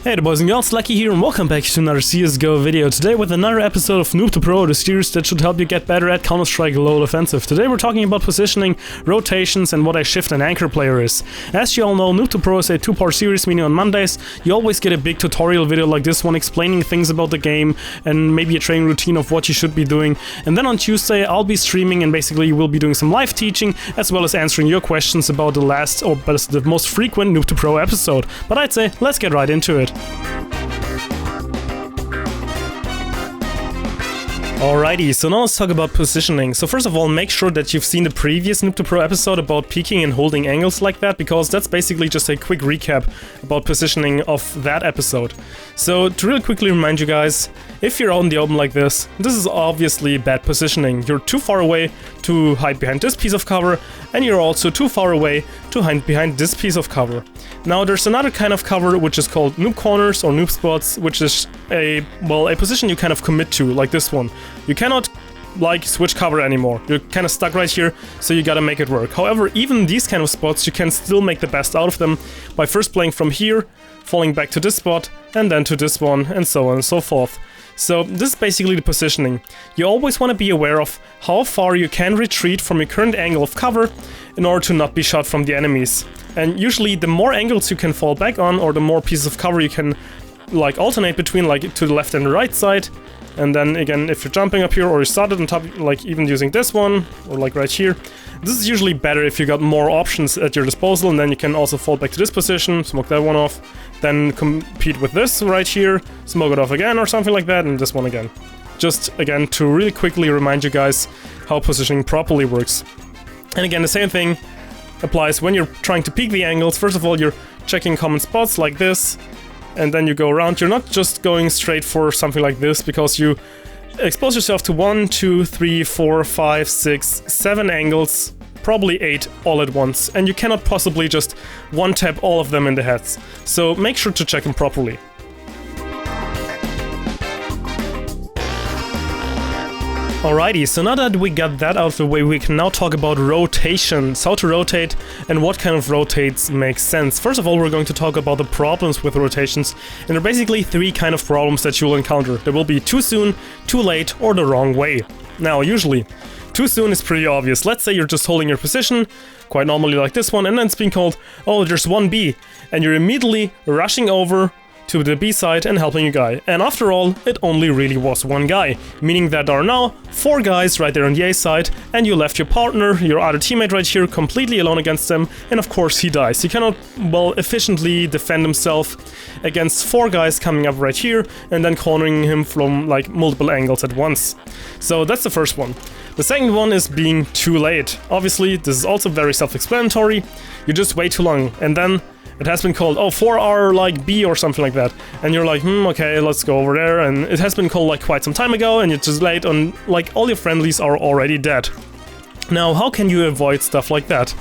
Hey the boys and girls, Lucky here and welcome back to another CSGO video. Today with another episode of Noob to Pro, the series that should help you get better at Counter-Strike LoL Offensive. Today we're talking about positioning, rotations and what a shift and anchor player is. As you all know, Noob to Pro is a two-part series, meaning on Mondays you always get a big tutorial video like this one explaining things about the game and maybe a training routine of what you should be doing. And then on Tuesday I'll be streaming and basically we'll be doing some live teaching as well as answering your questions about the last or the most frequent Noob to Pro episode. But I'd say let's get right into it. Alrighty, so now let's talk about positioning. So first of all, make sure that you've seen the previous Noob to Pro episode about peeking and holding angles like that, because that's basically just a quick recap about positioning of that episode. So to really quickly remind you guys, if you're out in the open like this is obviously bad positioning. You're too far away to hide behind this piece of cover, and you're also too far away to hide behind this piece of cover. Now there's another kind of cover which is called noob corners or noob spots, which is a position you kind of commit to, like this one. You cannot like switch cover anymore. You're kind of stuck right here, so you gotta make it work. However, even these kind of spots, you can still make the best out of them by first playing from here, falling back to this spot, and then to this one, and so on and so forth. So this is basically the positioning. You always want to be aware of how far you can retreat from your current angle of cover in order to not be shot from the enemies. And usually the more angles you can fall back on, or the more pieces of cover you can like alternate between, like to the left and the right side. And then again, if you're jumping up here or you started on top, like even using this one or like right here, this is usually better if you got more options at your disposal, and then you can also fall back to this position, smoke that one off, then compete with this right here, smoke it off again or something like that, and this one again. Just again to really quickly remind you guys how positioning properly works. And again, the same thing applies when you're trying to peek the angles. First of all, you're checking common spots like this, and then you go around. You're not just going straight for something like this, because you expose yourself to 1, 2, 3, 4, 5, 6, 7 angles, probably 8 all at once, and you cannot possibly just one-tap all of them in the heads. So make sure to check them properly. Alrighty, so now that we got that out of the way, we can now talk about rotations, how to rotate and what kind of rotates make sense. First of all, we're going to talk about the problems with rotations, and there are basically 3 kind of problems that you'll encounter. There will be too soon, too late, or the wrong way. Now, usually, too soon is pretty obvious. Let's say you're just holding your position, quite normally like this one, and then it's being called, oh, there's one B, and you're immediately rushing over to the B side and helping a guy. And after all, it only really was one guy, meaning that there are now 4 guys right there on the A side, and you left your partner, your other teammate right here, completely alone against them, and of course he dies. He cannot, well, efficiently defend himself against 4 guys coming up right here and then cornering him from like multiple angles at once. So that's the first one. The second one is being too late. Obviously, this is also very self-explanatory. You just wait too long, and then it has been called, oh, 4R like B or something like that. And you're like, okay, let's go over there. And it has been called like quite some time ago, and you're just late on, like, all your friendlies are already dead. Now, how can you avoid stuff like that?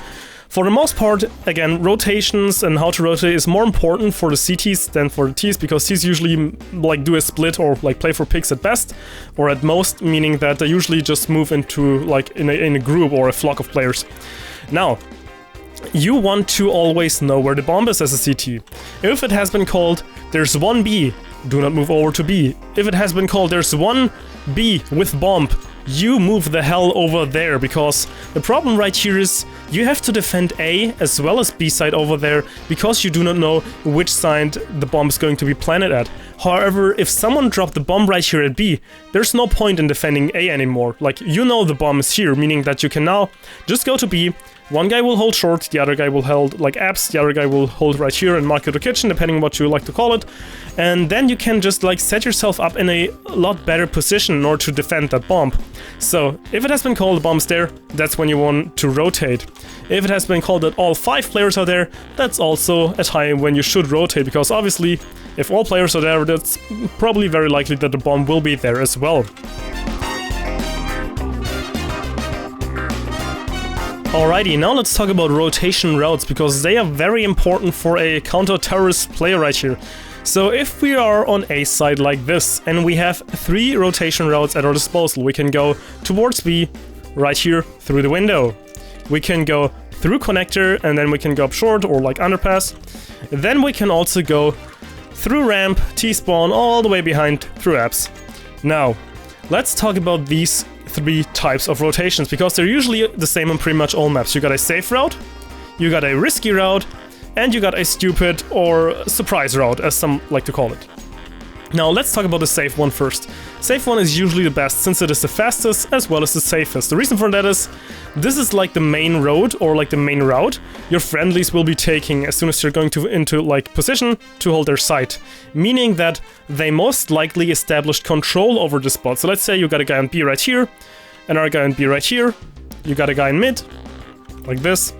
For the most part, again, rotations and how to rotate is more important for the CTs than for the Ts, because Ts usually like do a split or like play for picks at best, or at most, meaning that they usually just move into like in a group or a flock of players. Now, you want to always know where the bomb is as a CT. If it has been called, there's one B, do not move over to B. If it has been called, there's one B with bomb, you move the hell over there, because the problem right here is you have to defend A as well as B side over there, because you do not know which side the bomb is going to be planted at. However, if someone dropped the bomb right here at B, there's no point in defending A anymore. Like, you know the bomb is here, meaning that you can now just go to B. One guy will hold short, the other guy will hold like apps, the other guy will hold right here and mark the kitchen, depending on what you like to call it. And then you can just like set yourself up in a lot better position in order to defend that bomb. So if it has been called the bomb's there, that's when you want to rotate. If it has been called that all 5 players are there, that's also a time when you should rotate, because obviously if all players are there, that's probably very likely that the bomb will be there as well. Alrighty, now let's talk about rotation routes, because they are very important for a counter-terrorist player right here. So if we are on A side like this, and we have 3 rotation routes at our disposal, we can go towards B, right here, through the window. We can go through connector, and then we can go up short, or like underpass. Then we can also go through ramp, T-spawn, all the way behind, through apps. Now, let's talk about these 3 types of rotations, because they're usually the same on pretty much all maps. You got a safe route, you got a risky route, and you got a stupid or surprise route, as some like to call it. Now let's talk about the safe one first. Safe one is usually the best, since it is the fastest as well as the safest. The reason for that is, this is like the main road, or like the main route your friendlies will be taking as soon as you're going into like position to hold their site. Meaning that they most likely established control over the spot. So let's say you got a guy on B right here, another guy on B right here, you got a guy in mid, like this,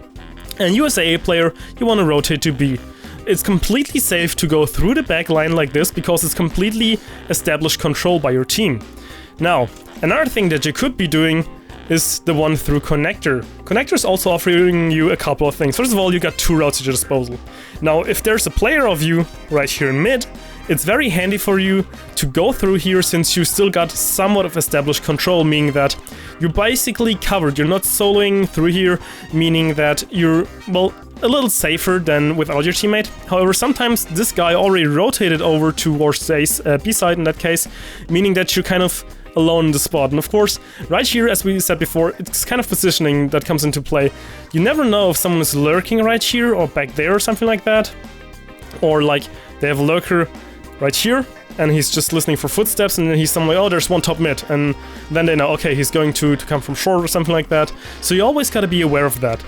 and you as an A player, you want to rotate to B. It's completely safe to go through the back line like this, because it's completely established control by your team. Now, another thing that you could be doing is the one through connector. Connector is also offering you a couple of things. First of all, you got 2 routes at your disposal. Now, if there's a player of you right here in mid, it's very handy for you to go through here, since you still got somewhat of established control, meaning that you're basically covered. You're not soloing through here, meaning that you're, well, a little safer than without your teammate. However, sometimes this guy already rotated over towards the B side in that case, meaning that you're kind of alone in the spot. And of course, right here, as we said before, it's kind of positioning that comes into play. You never know if someone is lurking right here or back there or something like that. Or like, they have a lurker right here, and he's just listening for footsteps, and then he's somewhere, oh, there's one top mid, and then they know, okay, he's going to come from short or something like that. So you always gotta be aware of that.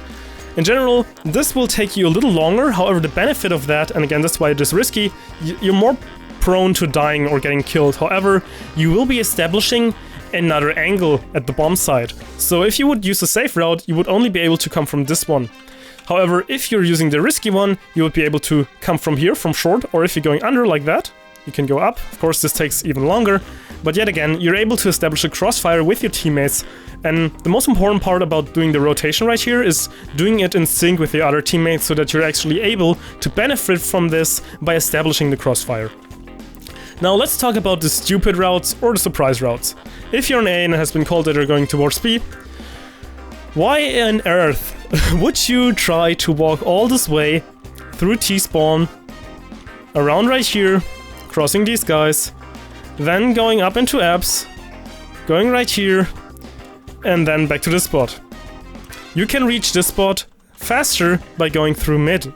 In general, this will take you a little longer. However, the benefit of that, and again, that's why it is risky, you're more prone to dying or getting killed. However, you will be establishing another angle at the bomb site. So if you would use a safe route, you would only be able to come from this one. However, if you're using the risky one, you would be able to come from here, from short, or if you're going under like that, you can go up. Of course, this takes even longer, but yet again, you're able to establish a crossfire with your teammates. And the most important part about doing the rotation right here is doing it in sync with the other teammates, so that you're actually able to benefit from this by establishing the crossfire. Now let's talk about the stupid routes or the surprise routes. If you're an A and it has been called that you're going towards B, why on earth would you try to walk all this way through T-spawn, around right here, crossing these guys, then going up into apps, going right here, and then back to the spot? You can reach this spot faster by going through mid.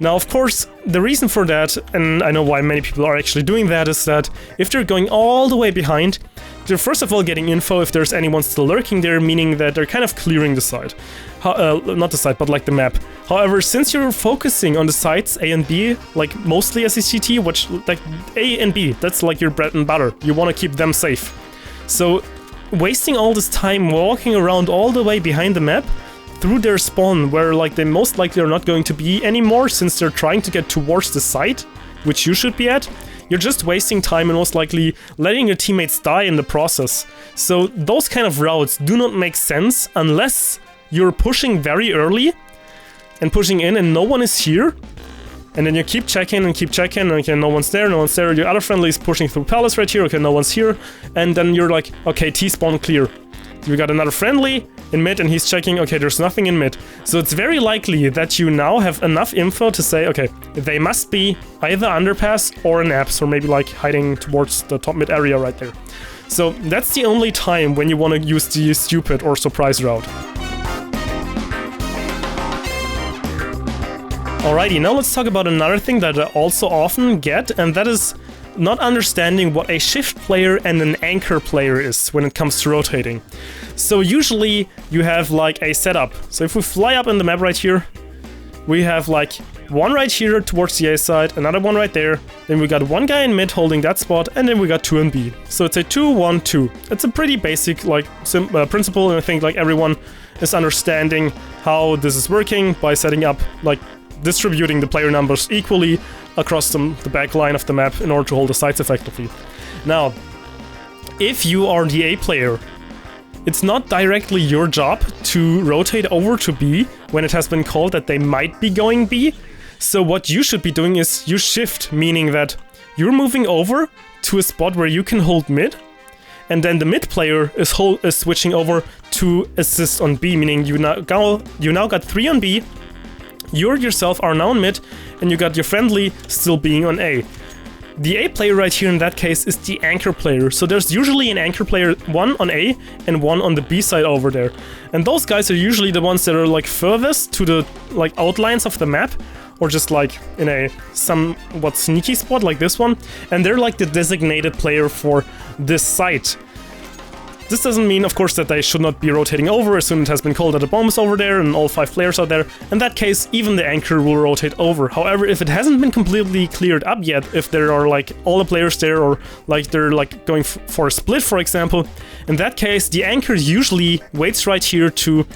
Now, of course, the reason for that, and I know why many people are actually doing that, is that if they're going all the way behind, they're first of all getting info if there's anyone still lurking there, meaning that they're kind of clearing the site. Not the site, but like the map. However, since you're focusing on the sites A and B, like mostly as a CT, which like A and B, that's like your bread and butter. You want to keep them safe. So wasting all this time walking around all the way behind the map through their spawn, where like they most likely are not going to be anymore, since they're trying to get towards the site, which you should be at, you're just wasting time and most likely letting your teammates die in the process. So those kind of routes do not make sense unless you're pushing very early and pushing in and no one is here. And then you keep checking and keep checking, okay, no one's there, your other friendly is pushing through palace right here, okay, no one's here, and then you're like, okay, T-spawn clear. You got another friendly in mid and he's checking, okay, there's nothing in mid. So it's very likely that you now have enough info to say, okay, they must be either underpass or in apps, or maybe like hiding towards the top mid area right there. So that's the only time when you want to use the stupid or surprise route. Alrighty, now let's talk about another thing that I also often get, and that is not understanding what a shift player and an anchor player is when it comes to rotating. So usually you have like a setup. So if we fly up in the map right here, we have like one right here towards the A side, another one right there, then we got one guy in mid holding that spot, and then we got two in B. So it's a 2-1-2. It's a pretty basic like principle, and I think like everyone is understanding how this is working by setting up like distributing the player numbers equally across the back line of the map in order to hold the sites effectively. Now, if you are the A player, it's not directly your job to rotate over to B when it has been called that they might be going B. So what you should be doing is you shift, meaning that you're moving over to a spot where you can hold mid, and then the mid player is switching over to assist on B, meaning you now got 3 on B. You yourself are now on mid, and you got your friendly still being on A. The A player right here in that case is the anchor player. So there's usually an anchor player, one on A and one on the B side over there. And those guys are usually the ones that are like furthest to the like outlines of the map, or just like in a somewhat sneaky spot like this one. And they're like the designated player for this site. This doesn't mean, of course, that they should not be rotating over as soon as it has been called that the bomb is over there and all 5 players are there. In that case, even the anchor will rotate over. However, if it hasn't been completely cleared up yet, if there are like all the players there, or like they're like going for a split, for example, in that case, the anchor usually waits right here to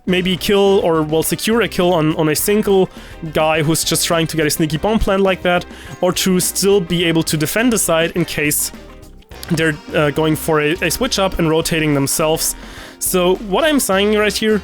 maybe kill or, well, secure a kill on a single guy who's just trying to get a sneaky bomb plant like that, or to still be able to defend the side in case they're going for a switch up and rotating themselves. So what I'm saying right here,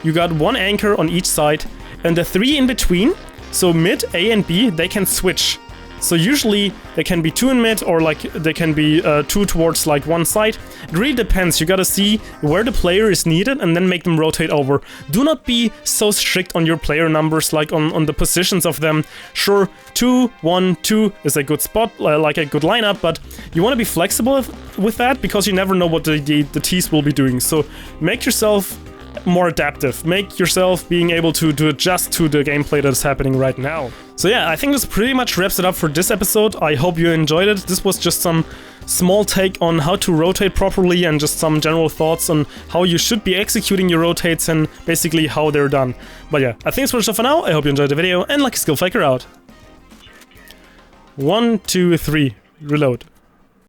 you got one anchor on each side, and the 3 in between, so mid, A and B, they can switch. So usually they can be 2 in mid, or like they can be 2 towards like one side. It really depends. You gotta see where the player is needed and then make them rotate over. Do not be so strict on your player numbers, like on the positions of them. Sure, 2, 1, 2 is a good spot, like a good lineup, but you want to be flexible with that, because you never know what the T's will be doing. So make yourself more adaptive. Make yourself being able to adjust to the gameplay that is happening right now. So yeah, I think this pretty much wraps it up for this episode. I hope you enjoyed it. This was just some small take on how to rotate properly, and just some general thoughts on how you should be executing your rotates and basically how they're done. But yeah, I think that's for now. I hope you enjoyed the video, and luckySkillFaker out. 1, 2, 3, reload.